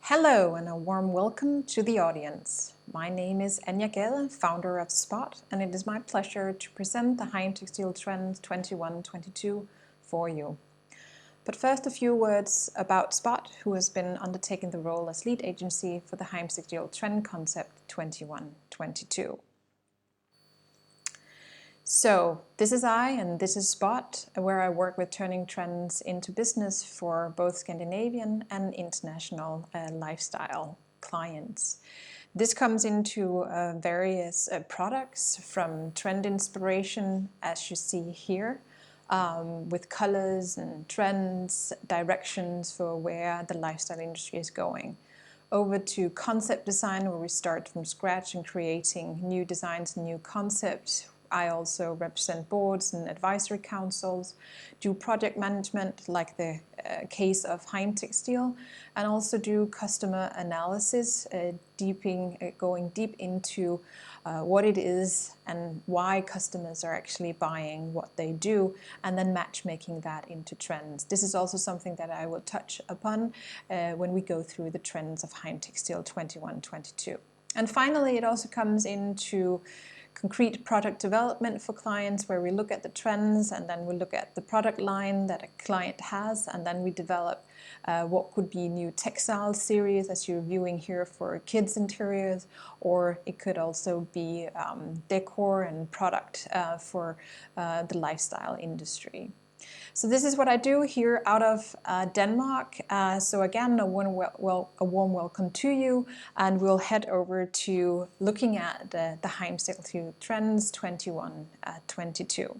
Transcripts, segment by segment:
Hello and a warm welcome to the audience. My name is Aня Bisgаарd, founder of SPOTT, and it is my pleasure to present the Heimtextil Trends 21-22 for you. But first, a few words about SPOTT, who has been undertaking the role as lead agency for the Heimtextil Trend Concept 21-22. So this is I and this is SPOTT, where I work with turning trends into business for both Scandinavian and international lifestyle clients. This comes into various products, from trend inspiration, as you see here, with colors and trends, directions for where the lifestyle industry is going, over to concept design, where we start from scratch and creating new designs and new concepts. I also represent boards and advisory councils, do project management like the case of Heimtextil, and also do customer analysis, going deep into what it is and why customers are actually buying what they do, and then matchmaking that into trends. This is also something that I will touch upon when we go through the trends of Heimtextil 21-22. And finally, it also comes into concrete product development for clients, where we look at the trends and then we look at the product line that a client has, and then we develop what could be new textile series, as you're viewing here, for kids interiors, or it could also be decor and product for the lifestyle industry. So this is what I do here out of Denmark. So again, a warm welcome to you, and we'll head over to looking at the Heimtextil Trends 21-22.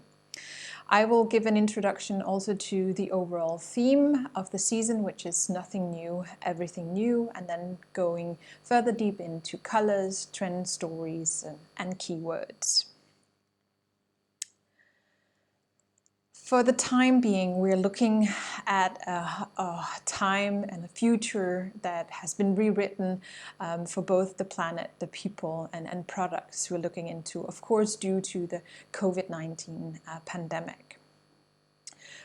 I will give an introduction also to the overall theme of the season, which is nothing new, everything new, and then going further deep into colors, trend stories, and keywords. For the time being, we're looking at a time and a future that has been rewritten for both the planet, the people, and products we're looking into, of course, due to the COVID-19 pandemic.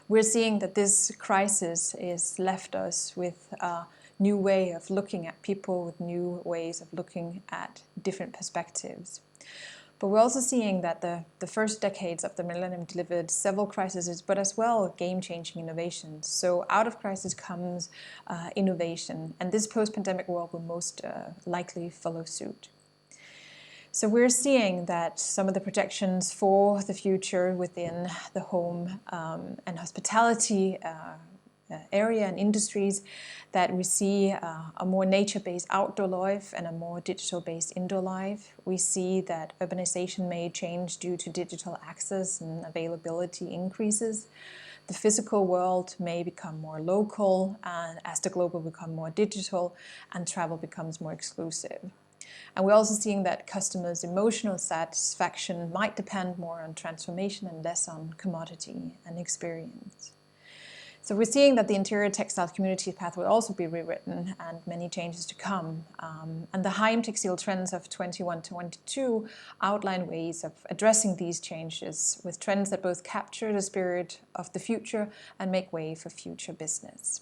We're seeing that this crisis has left us with a new way of looking at people, with new ways of looking at different perspectives. But we're also seeing that the first decades of the millennium delivered several crises, but as well game-changing innovations. So out of crisis comes innovation, and this post-pandemic world will most likely follow suit. So we're seeing that some of the projections for the future within the home and hospitality area and industries, that we see a more nature-based outdoor life and a more digital-based indoor life. We see that urbanization may change due to digital access and availability increases. The physical world may become more local, and as the global become more digital, and travel becomes more exclusive. And we're also seeing that customers' emotional satisfaction might depend more on transformation and less on commodity and experience. So we're seeing that the interior textile community path will also be rewritten, and many changes to come. And the Heimtextil Trends of 21-22 outline ways of addressing these changes with trends that both capture the spirit of the future and make way for future business.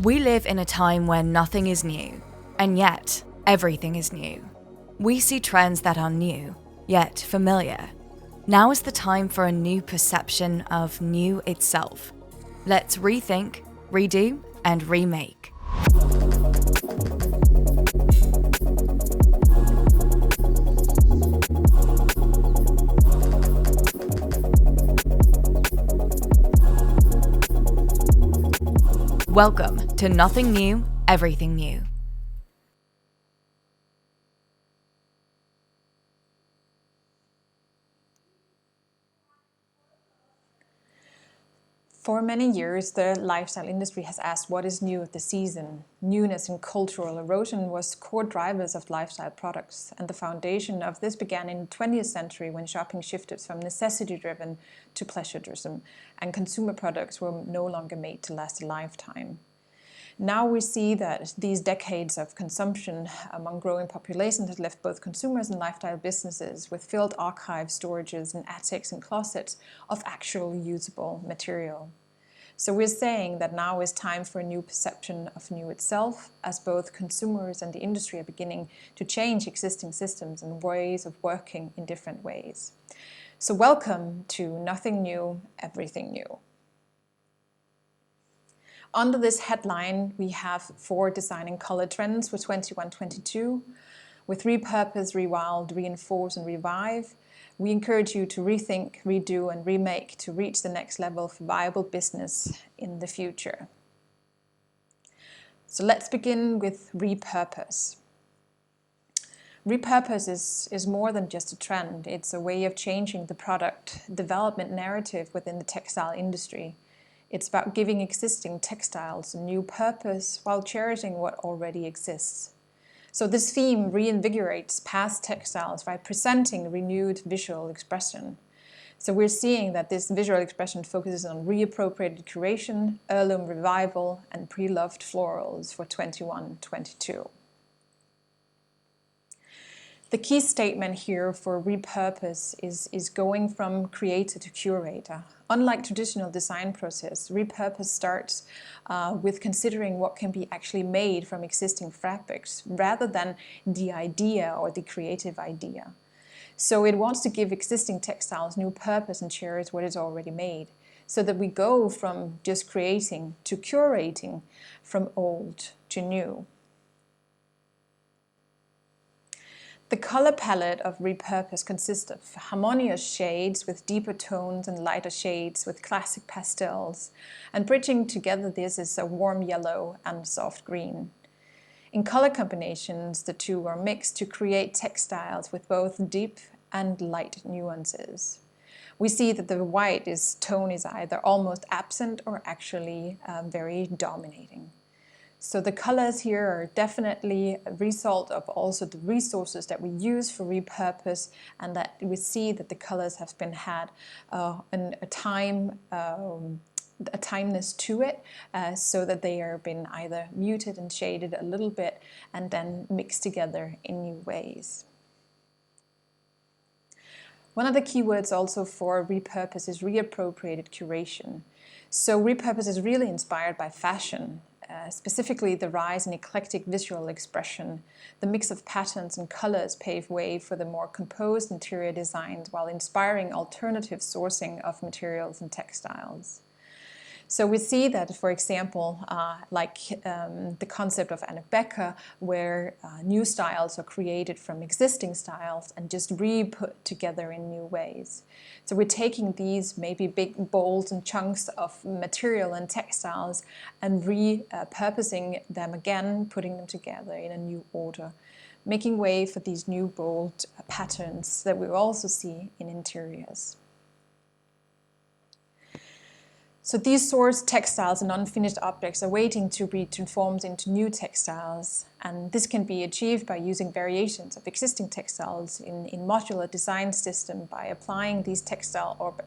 We live in a time where nothing is new, and yet everything is new. We see trends that are new, yet familiar. Now is the time for a new perception of new itself. Let's rethink, redo, and remake. Welcome to Nothing New, Everything New. For many years, the lifestyle industry has asked what is new of the season. Newness and cultural erosion was core drivers of lifestyle products, and the foundation of this began in the 20th century, when shopping shifted from necessity-driven to pleasure-driven, and consumer products were no longer made to last a lifetime. Now we see that these decades of consumption among growing populations has left both consumers and lifestyle businesses with filled archives, storages, and attics and closets of actual usable material. So we're saying that now is time for a new perception of new itself, as both consumers and the industry are beginning to change existing systems and ways of working in different ways. So welcome to Nothing New, Everything New. Under this headline, we have 4 design and color trends for 21-22. With Repurpose, Rewild, Reinforce, and Revive, we encourage you to rethink, redo, and remake to reach the next level for viable business in the future. So let's begin with Repurpose. Repurpose is more than just a trend. It's a way of changing the product development narrative within the textile industry. It's about giving existing textiles a new purpose while cherishing what already exists. So this theme reinvigorates past textiles by presenting renewed visual expression. So we're seeing that this visual expression focuses on reappropriated curation, heirloom revival, and pre-loved florals for 21-22. The key statement here for Repurpose is going from creator to curator. Unlike traditional design process, Repurpose starts with considering what can be actually made from existing fabrics rather than the idea or the creative idea. So it wants to give existing textiles new purpose and cherish what is already made, so that we go from just creating to curating, from old to new. The color palette of Repurpose consists of harmonious shades with deeper tones and lighter shades with classic pastels, and bridging together this is a warm yellow and soft green. In color combinations, the two are mixed to create textiles with both deep and light nuances. We see that the white tone is either almost absent or actually very dominating. So the colors here are definitely a result of also the resources that we use for Repurpose, and that we see that the colors have been had a timeness to it, so that they are been either muted and shaded a little bit and then mixed together in new ways. One of the keywords also for Repurpose is reappropriated curation. So Repurpose is really inspired by fashion. Specifically the rise in eclectic visual expression. The mix of patterns and colors pave way for the more composed interior designs while inspiring alternative sourcing of materials and textiles. So we see that, for example, the concept of Anna Becker, where new styles are created from existing styles and just re-put together in new ways. So we're taking these maybe big balls and chunks of material and textiles and repurposing them again, putting them together in a new order, making way for these new bold patterns that we also see in interiors. So these sourced textiles and unfinished objects are waiting to be transformed into new textiles, and this can be achieved by using variations of existing textiles in modular design system by applying textile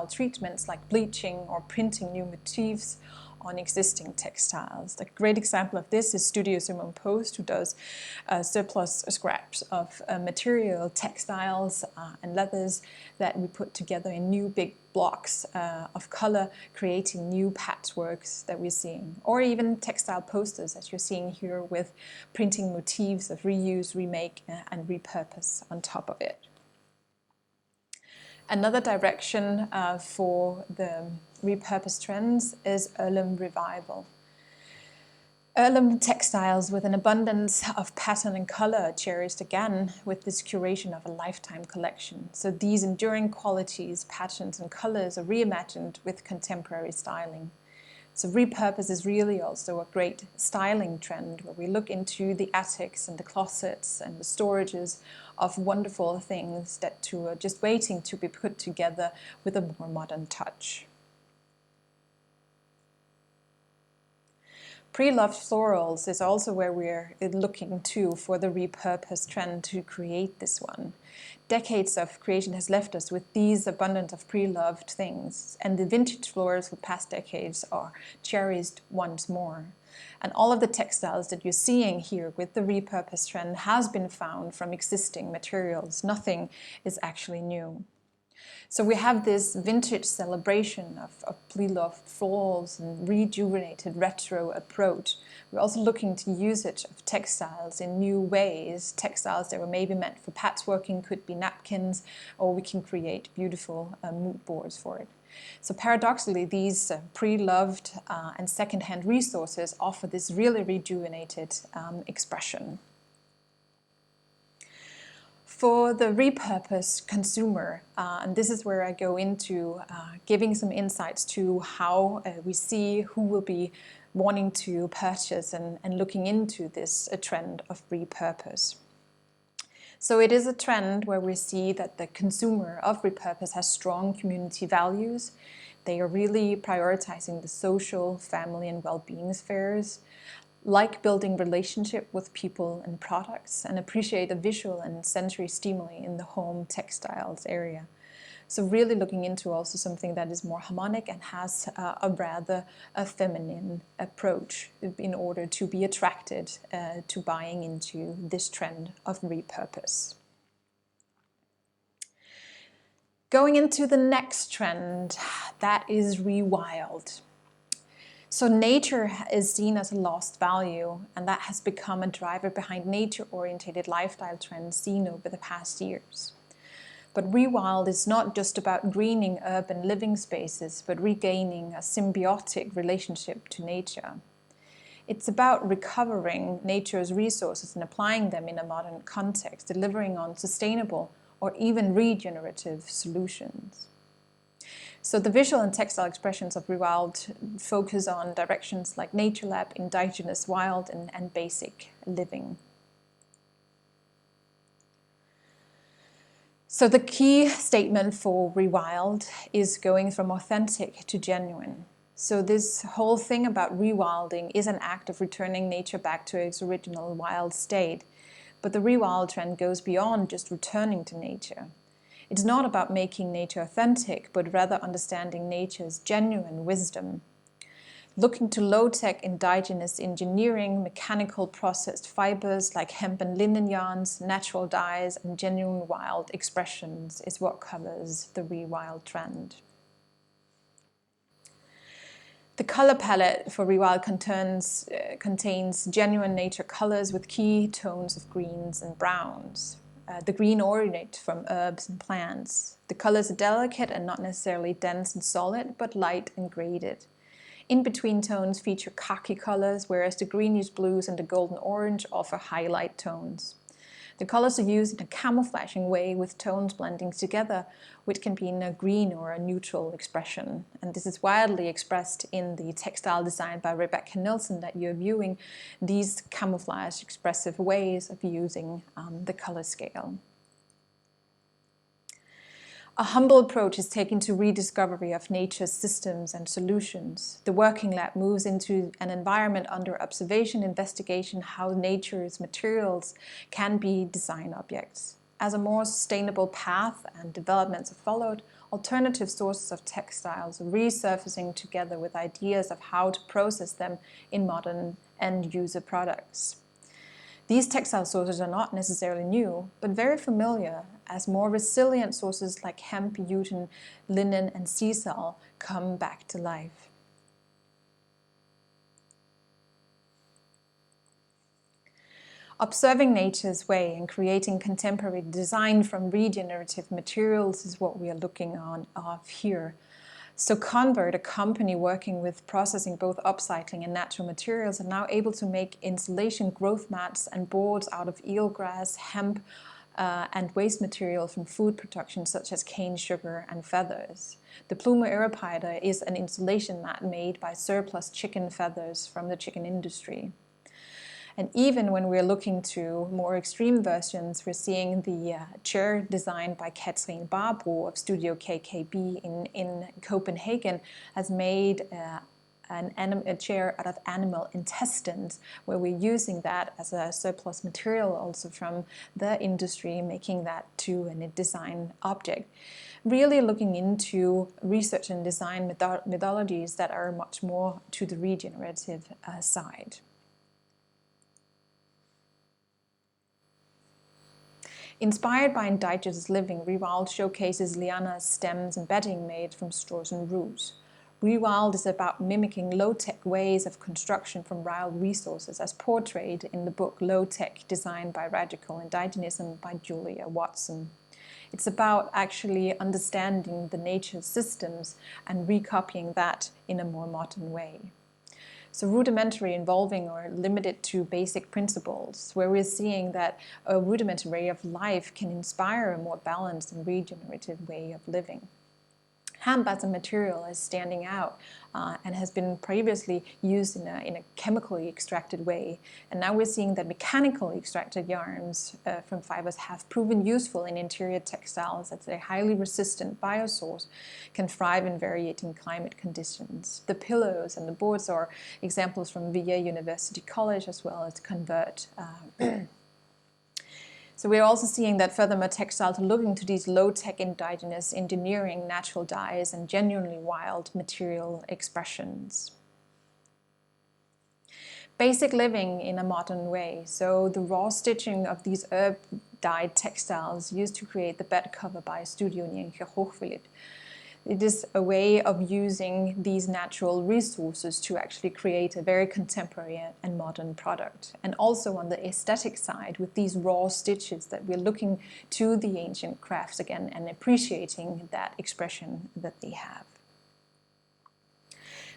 treatments like bleaching or printing new motifs on existing textiles. A great example of this is Studio Simone Post, who does surplus scraps of material, textiles and leathers that we put together in new big blocks of color, creating new patchworks that we're seeing. Or even textile posters, as you're seeing here, with printing motifs of reuse, remake and repurpose on top of it. Another direction for the repurpose trends is heirloom revival. Heirloom textiles with an abundance of pattern and color are cherished again with this curation of a lifetime collection. So these enduring qualities, patterns and colors are reimagined with contemporary styling. So repurpose is really also a great styling trend where we look into the attics and the closets and the storages of wonderful things that are just waiting to be put together with a more modern touch. Pre-loved florals is also where we're looking to for the repurpose trend to create this one. Decades of creation has left us with these abundance of pre-loved things, and the vintage florals of past decades are cherished once more. And all of the textiles that you're seeing here with the repurpose trend has been found from existing materials. Nothing is actually new. So we have this vintage celebration of pre-loved florals and rejuvenated retro approach. We're also looking to usage of textiles in new ways. Textiles that were maybe meant for patchworking could be napkins, or we can create beautiful mood boards for it. So paradoxically, these pre-loved and second-hand resources offer this really rejuvenated expression. For the repurposed consumer, and this is where I go into giving some insights to how we see who will be wanting to purchase and looking into this trend of repurpose. So it is a trend where we see that the consumer of repurpose has strong community values. They are really prioritizing the social, family, and well-being spheres, like building relationship with people and products, and appreciate the visual and sensory stimuli in the home textiles area. So really looking into also something that is more harmonic and has a rather feminine approach in order to be attracted to buying into this trend of repurpose. Going into the next trend, that is Rewild. So nature is seen as a lost value, and that has become a driver behind nature-oriented lifestyle trends seen over the past years. But Rewild is not just about greening urban living spaces, but regaining a symbiotic relationship to nature. It's about recovering nature's resources and applying them in a modern context, delivering on sustainable or even regenerative solutions. So the visual and textile expressions of Rewild focus on directions like nature lab, indigenous, wild, and basic living. So the key statement for Rewild is going from authentic to genuine. So this whole thing about rewilding is an act of returning nature back to its original wild state. But the Rewild trend goes beyond just returning to nature. It's not about making nature authentic, but rather understanding nature's genuine wisdom. Looking to low-tech indigenous engineering, mechanical processed fibers like hemp and linen yarns, natural dyes, and genuine wild expressions is what covers the Rewild trend. The color palette for Rewild contains genuine nature colors with key tones of greens and browns. The green originates from herbs and plants. The colors are delicate and not necessarily dense and solid, but light and graded. In-between tones feature khaki colors, whereas the greenish blues and the golden orange offer highlight tones. The colors are used in a camouflaging way with tones blending together, which can be in a green or a neutral expression. And this is widely expressed in the textile design by Rebecca Nilsson that you're viewing, these camouflage expressive ways of using the color scale. A humble approach is taken to rediscovery of nature's systems and solutions. The working lab moves into an environment under observation, investigation, how nature's materials can be design objects. As a more sustainable path and developments are followed, alternative sources of textiles are resurfacing together with ideas of how to process them in modern end-user products. These textile sources are not necessarily new, but very familiar, as more resilient sources like hemp, jute, linen, and sisal come back to life. Observing nature's way and creating contemporary design from regenerative materials is what we are looking of here. So Convert, a company working with processing both upcycling and natural materials, are now able to make insulation growth mats and boards out of eelgrass, hemp, and waste material from food production such as cane sugar and feathers. The Pluma Irrapida is an insulation mat made by surplus chicken feathers from the chicken industry. And even when we're looking to more extreme versions, we're seeing the chair designed by Katrine Barbro of Studio KKB in Copenhagen has made a chair out of animal intestines, where we're using that as a surplus material also from the industry, making that to a design object. Really looking into research and design methodologies that are much more to the regenerative side. Inspired by indigenous living, Rewild showcases lianas, stems and bedding made from straws and roots. Rewild is about mimicking low-tech ways of construction from wild resources as portrayed in the book Low-Tech, Designed by Radical Indigenism by Julia Watson. It's about actually understanding the nature's systems and recopying that in a more modern way. So rudimentary, involving or limited to basic principles, where we're seeing that a rudimentary way of life can inspire a more balanced and regenerative way of living. Hemp as a material is standing out and has been previously used in a chemically extracted way. And now we're seeing that mechanically extracted yarns from fibers have proven useful in interior textiles, as a highly resistant biosource can thrive in varying climate conditions. The pillows and the boards are examples from VA University College, as well as Convert. So we're also seeing that furthermore textiles are looking to these low-tech indigenous engineering, natural dyes and genuinely wild material expressions. Basic living in a modern way. So the raw stitching of these herb-dyed textiles used to create the bed cover by a studio near Hochvliet. It is a way of using these natural resources to actually create a very contemporary and modern product. And also on the aesthetic side, with these raw stitches, that we're looking to the ancient crafts again and appreciating that expression that they have.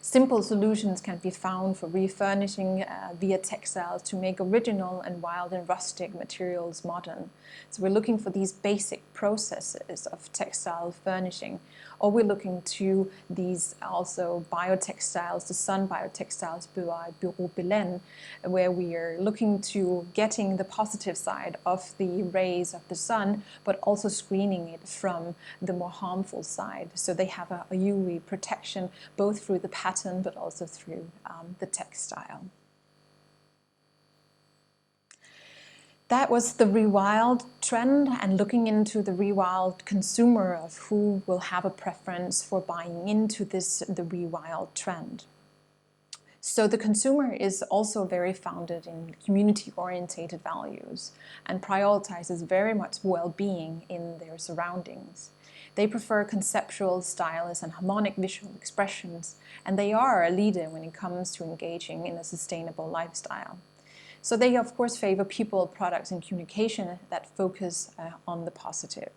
Simple solutions can be found for refurnishing via textiles to make original and wild and rustic materials modern. So we're looking for these basic processes of textile furnishing, or we're looking to these also biotextiles, the sun biotextiles, Bureau Belen, where we are looking to getting the positive side of the rays of the sun, but also screening it from the more harmful side. So they have a UV protection both through the pattern, but also through the textile. That was the Rewild trend, and looking into the Rewild consumer of who will have a preference for buying into the Rewild trend. So the consumer is also very founded in community-orientated values and prioritizes very much well-being in their surroundings. They prefer conceptual, stylish and harmonic visual expressions, and they are a leader when it comes to engaging in a sustainable lifestyle. So they of course favor people, products and communication that focus on the positive.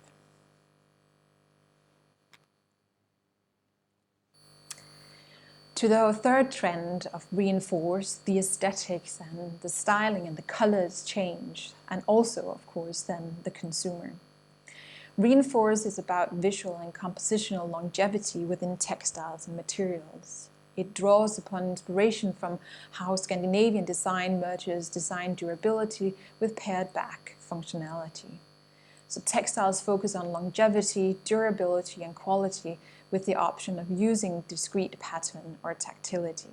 To the third trend of reinforce, the aesthetics and the styling and the colors change, and also of course then the consumer. Reinforce is about visual and compositional longevity within textiles and materials. It draws upon inspiration from how Scandinavian design merges design durability with pared back functionality. So textiles focus on longevity, durability and quality with the option of using discrete pattern or tactility.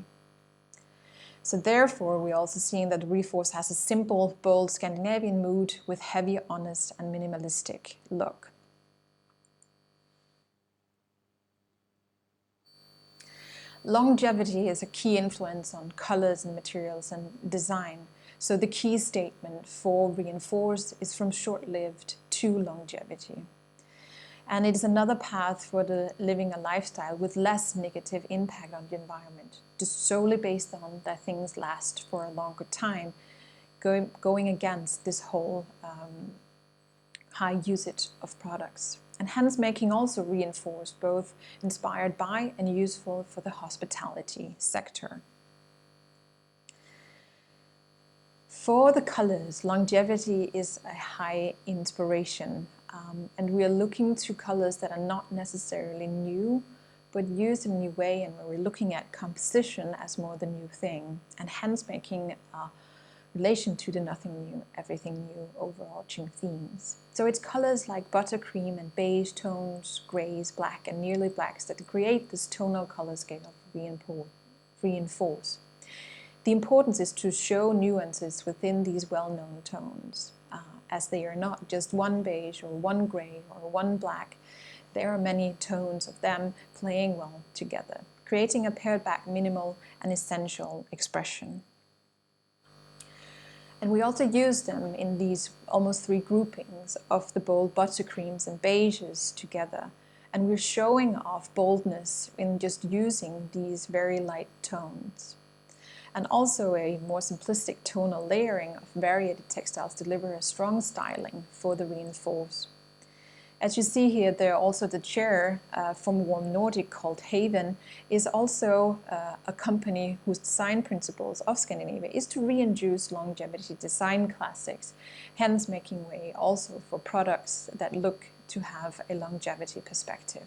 So therefore, we're also seeing that Reinforce has a simple, bold Scandinavian mood with heavy, honest and minimalistic look. Longevity is a key influence on colors and materials and design. So the key statement for Reinforce is from short-lived to longevity. And it is another path for living a lifestyle with less negative impact on the environment, just solely based on that things last for a longer time, going against this whole high usage of products. And hence making also Reinforce both inspired by and useful for the hospitality sector. For the colors, longevity is a high inspiration, and we are looking to colors that are not necessarily new, but used in a new way, and where we're looking at composition as more the new thing, and hence making relation to the nothing new, everything new overarching themes. So it's colors like buttercream and beige tones, grays, black and nearly blacks that create this tonal color scale of Reinforce. reinforce. The importance is to show nuances within these well-known tones, as they are not just one beige or one grey or one black. There are many tones of them playing well together, creating a pared back, minimal and essential expression. And we also use them in these almost 3 groupings of the bold buttercreams and beiges together. And we're showing off boldness in just using these very light tones. And also a more simplistic tonal layering of variated textiles deliver a strong styling for the reinforce. As you see here, there are also the chair from Warm Nordic called Haven is also a company whose design principles of Scandinavia is to reintroduce longevity design classics, hence making way also for products that look to have a longevity perspective.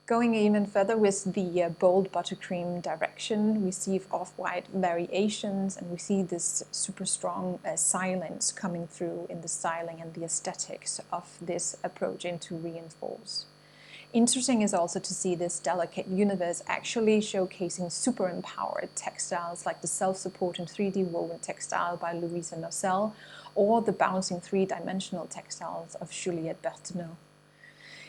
Going even further with the bold buttercream direction, we see off-white variations, and we see this super strong silence coming through in the styling and the aesthetics of this approach into reinforce. Interesting is also to see this delicate universe actually showcasing super empowered textiles like the self-supporting 3D woven textile by Louisa Nocelle or the bouncing 3-dimensional textiles of Juliette Berthenot.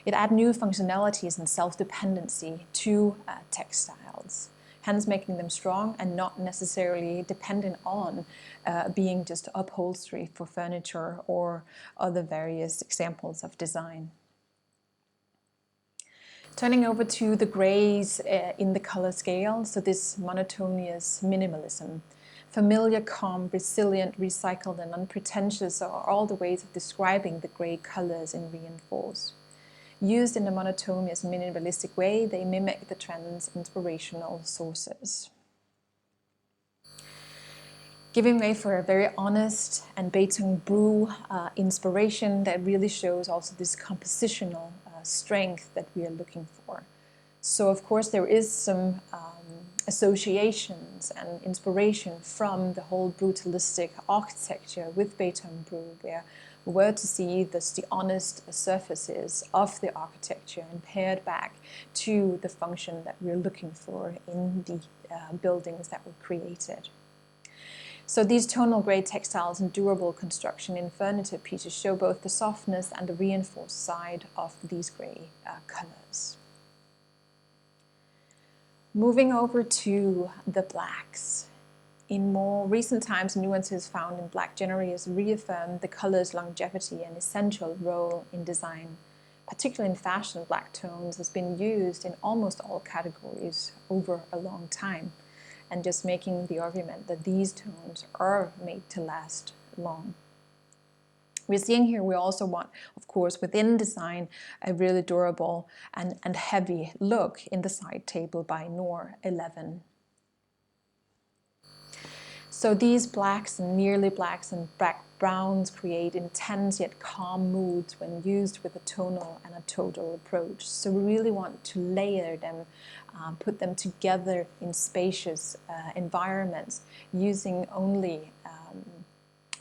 It adds new functionalities and self-dependency to textiles, hence making them strong and not necessarily dependent on being just upholstery for furniture or other various examples of design. Turning over to the grays in the color scale, so this monotonous minimalism. Familiar, calm, resilient, recycled and unpretentious are all the ways of describing the gray colors in reinforce. Used in a monotonous, minimalistic way, they mimic the trend's inspirational sources. Giving way for a very honest and Beijing brew inspiration that really shows also this compositional strength that we are looking for. So of course there is some associations and inspiration from the whole brutalistic architecture with Beijing brew, where we were to see the honest surfaces of the architecture and paired back to the function that we're looking for in the buildings that were created. So these tonal grey textiles and durable construction in furniture pieces show both the softness and the reinforced side of these grey colours. Moving over to the blacks. In more recent times, nuances found in black generally has reaffirmed the color's longevity and essential role in design. Particularly in fashion, black tones has been used in almost all categories over a long time, and just making the argument that these tones are made to last long. We're seeing here we also want, of course, within design, a really durable and heavy look in the side table by Noor 11. So these blacks and nearly blacks and black browns create intense yet calm moods when used with a tonal and a total approach. So we really want to layer them, put them together in spacious environments using only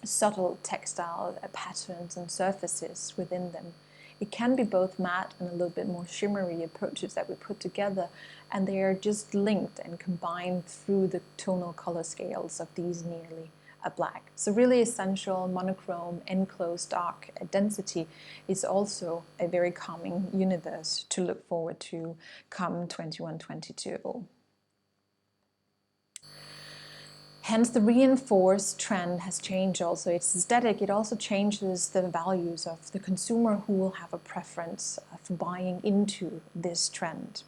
subtle textile patterns and surfaces within them. It can be both matte and a little bit more shimmery approaches that we put together, and they are just linked and combined through the tonal color scales of these nearly black. So really essential, monochrome, enclosed dark density is also a very calming universe to look forward to come 21-22. Hence, the reinforced trend has changed also its aesthetic. It also changes the values of the consumer who will have a preference for buying into this trend.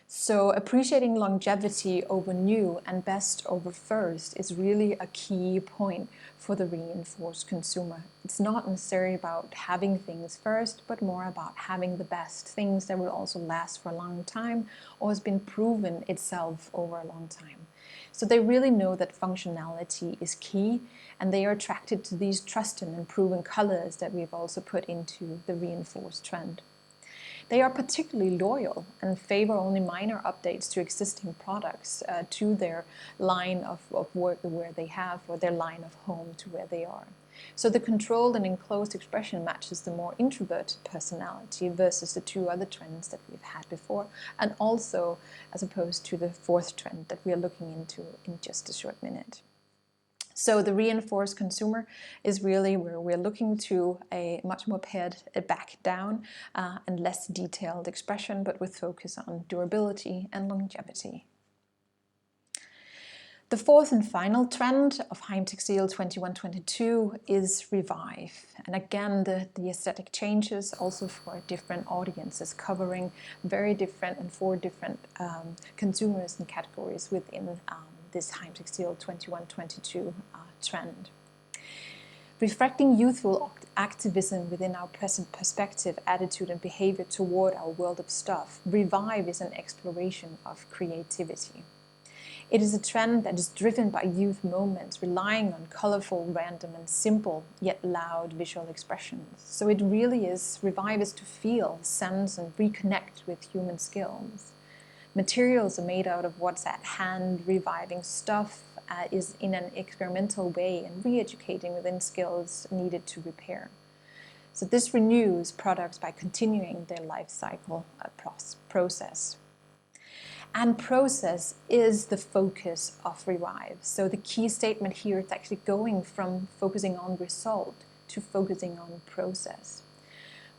So appreciating longevity over new and best over first is really a key point for the reinforced consumer. It's not necessarily about having things first, but more about having the best, things that will also last for a long time or has been proven itself over a long time. So they really know that functionality is key, and they are attracted to these trusted and proven colors that we've also put into the reinforced trend. They are particularly loyal and favor only minor updates to existing products to their line of work where they have, or their line of home to where they are. So the controlled and enclosed expression matches the more introverted personality versus the two other trends that we've had before, and also as opposed to the fourth trend that we are looking into in just a short minute. So the reinforced consumer is really where we're looking to a much more pared back down and less detailed expression, but with focus on durability and longevity. The fourth and final trend of Heimtextil 21-22 is revive. And again, the aesthetic changes also for different audiences, covering very different and four different consumers and categories within this Heimtextil 21-22 trend. Reflecting youthful activism within our present perspective, attitude and behavior toward our world of stuff, revive is an exploration of creativity. It is a trend that is driven by youth moments, relying on colorful, random and simple, yet loud visual expressions. So it really is, revive is to feel, sense and reconnect with human skills. Materials are made out of what's at hand, reviving stuff is in an experimental way and re-educating within skills needed to repair. So this renews products by continuing their life cycle process. And process is the focus of Revive. So the key statement here is actually going from focusing on result to focusing on process.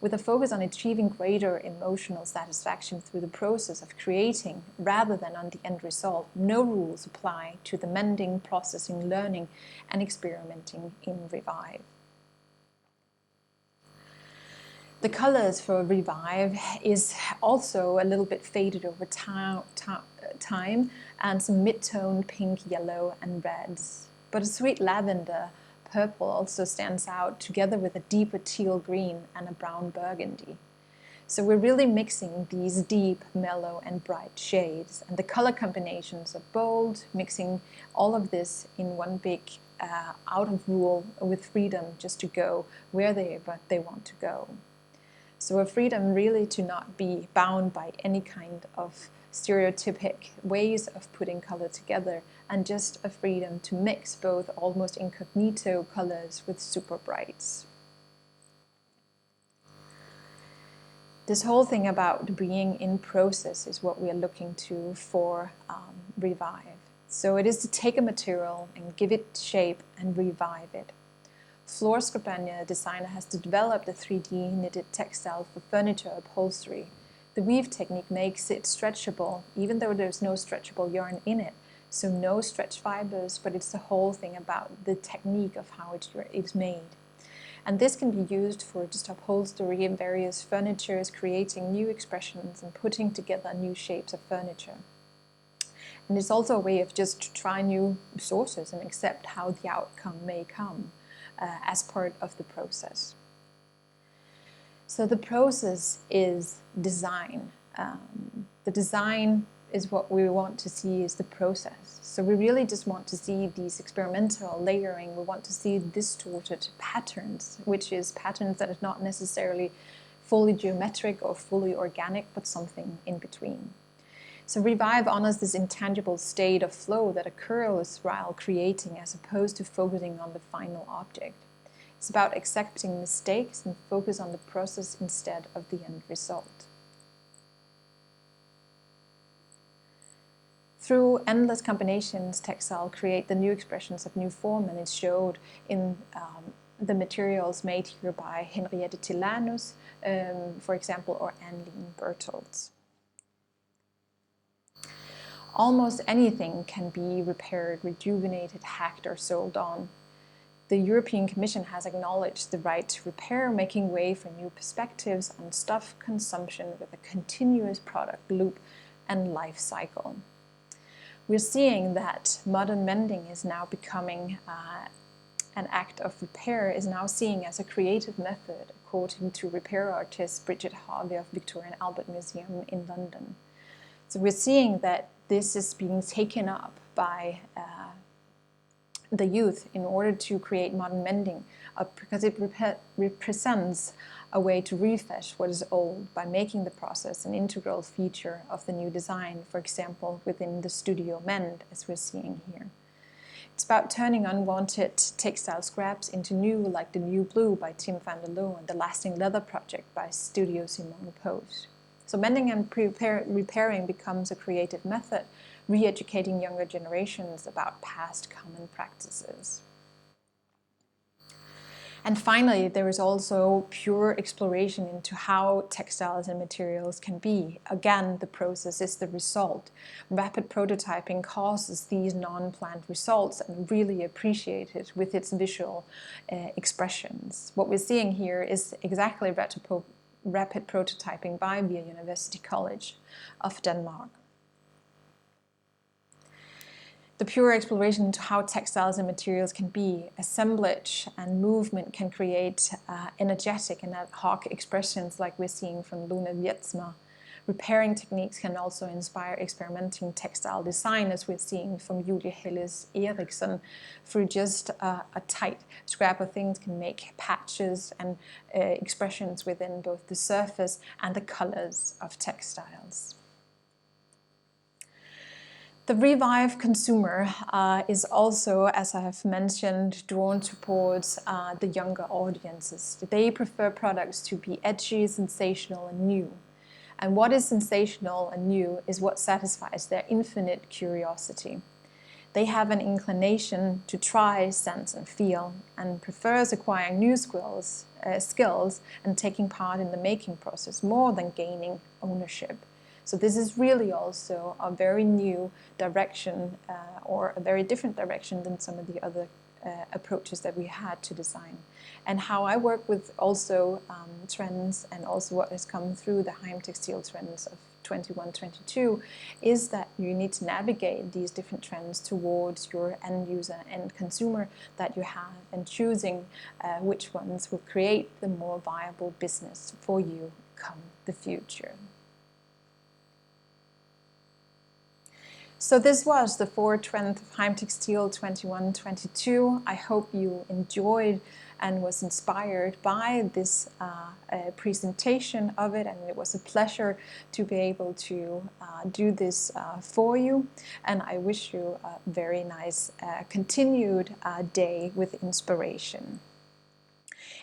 With a focus on achieving greater emotional satisfaction through the process of creating rather than on the end result, no rules apply to the mending, processing, learning and experimenting in Revive. The colors for Revive is also a little bit faded over time and some mid-tone pink, yellow and reds. But a sweet lavender purple also stands out together with a deeper teal green and a brown burgundy. So we're really mixing these deep, mellow and bright shades, and the color combinations are bold, mixing all of this in one big out of rule with freedom just to go where they want to go. So a freedom really to not be bound by any kind of stereotypic ways of putting color together, and just a freedom to mix both almost incognito colors with super brights. This whole thing about being in process is what we are looking to for Revive. So it is to take a material and give it shape and revive it. Floor Scribania designer has developed a 3D knitted textile for furniture upholstery. The weave technique makes it stretchable, even though there's no stretchable yarn in it. So no stretch fibers, but it's the whole thing about the technique of how it's made. And this can be used for just upholstery and various furnitures, creating new expressions and putting together new shapes of furniture. And it's also a way of just to try new sources and accept how the outcome may come as part of the process. So the process is design. The design is what we want to see is the process. So we really just want to see these experimental layering. We want to see distorted patterns, which is patterns that are not necessarily fully geometric or fully organic, but something in between. So Revive honors this intangible state of flow that occurs while creating, as opposed to focusing on the final object. It's about accepting mistakes and focus on the process instead of the end result. Through endless combinations, textile create the new expressions of new form, and it's showed in the materials made here by Henriette Tillanus, for example, or Anne-Line Bertholds. Almost anything can be repaired, rejuvenated, hacked, or sold on. The European Commission has acknowledged the right to repair, making way for new perspectives on stuff consumption with a continuous product loop and life cycle. We're seeing that modern mending is now becoming an act of repair, is now seen as a creative method, according to repair artist Bridget Harvey of Victoria and Albert Museum in London. So we're seeing that this is being taken up by the youth in order to create modern mending, because it represents a way to refresh what is old by making the process an integral feature of the new design, for example, within the studio mend, as we're seeing here. It's about turning unwanted textile scraps into new, like the New Blue by Tim van der Loo and the Lasting Leather project by Studio Simone Pose. So mending and repairing becomes a creative method, re-educating younger generations about past common practices. And finally, there is also pure exploration into how textiles and materials can be. Again, the process is the result. Rapid prototyping causes these non-planned results and really appreciate it with its visual expressions. What we're seeing here is exactly rapid prototyping by VIA University College of Denmark. The pure exploration into how textiles and materials can be, assemblage and movement can create energetic and ad hoc expressions like we're seeing from Luna Wietsma. Repairing techniques can also inspire experimenting textile design, as we're seeing from Julie Helles Eriksson. Through just a tight scrap of things can make patches and expressions within both the surface and the colors of textiles. The revived consumer is also, as I have mentioned, drawn towards the younger audiences. They prefer products to be edgy, sensational, and new. And what is sensational and new is what satisfies their infinite curiosity. They have an inclination to try, sense, and feel, and prefers acquiring new skills and taking part in the making process more than gaining ownership. So this is really also a very new direction or a very different direction than some of the other approaches that we had to design. And how I work with also trends and also what has come through the Heimtextil trends of 21-22 is that you need to navigate these different trends towards your end user and consumer that you have, and choosing which ones will create the more viable business for you come the future. So this was the 4 trends of Heimtextil 21-22. I hope you enjoyed and was inspired by this presentation of it, and it was a pleasure to be able to do this for you. And I wish you a very nice continued day with inspiration.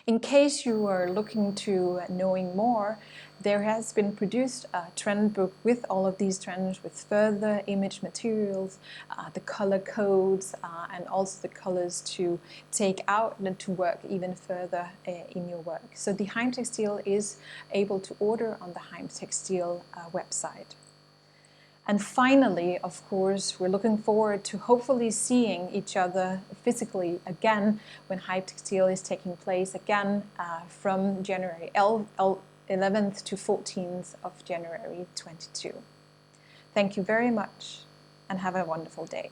In case you are looking to knowing more, there has been produced a trend book with all of these trends, with further image materials, the color codes, and also the colors to take out and to work even further in your work. So the Heimtextil is able to order on the Heimtextil website. And finally, of course, we're looking forward to hopefully seeing each other physically again when Heimtextil is taking place again from January 11th to 14th of January 22. Thank you very much and have a wonderful day.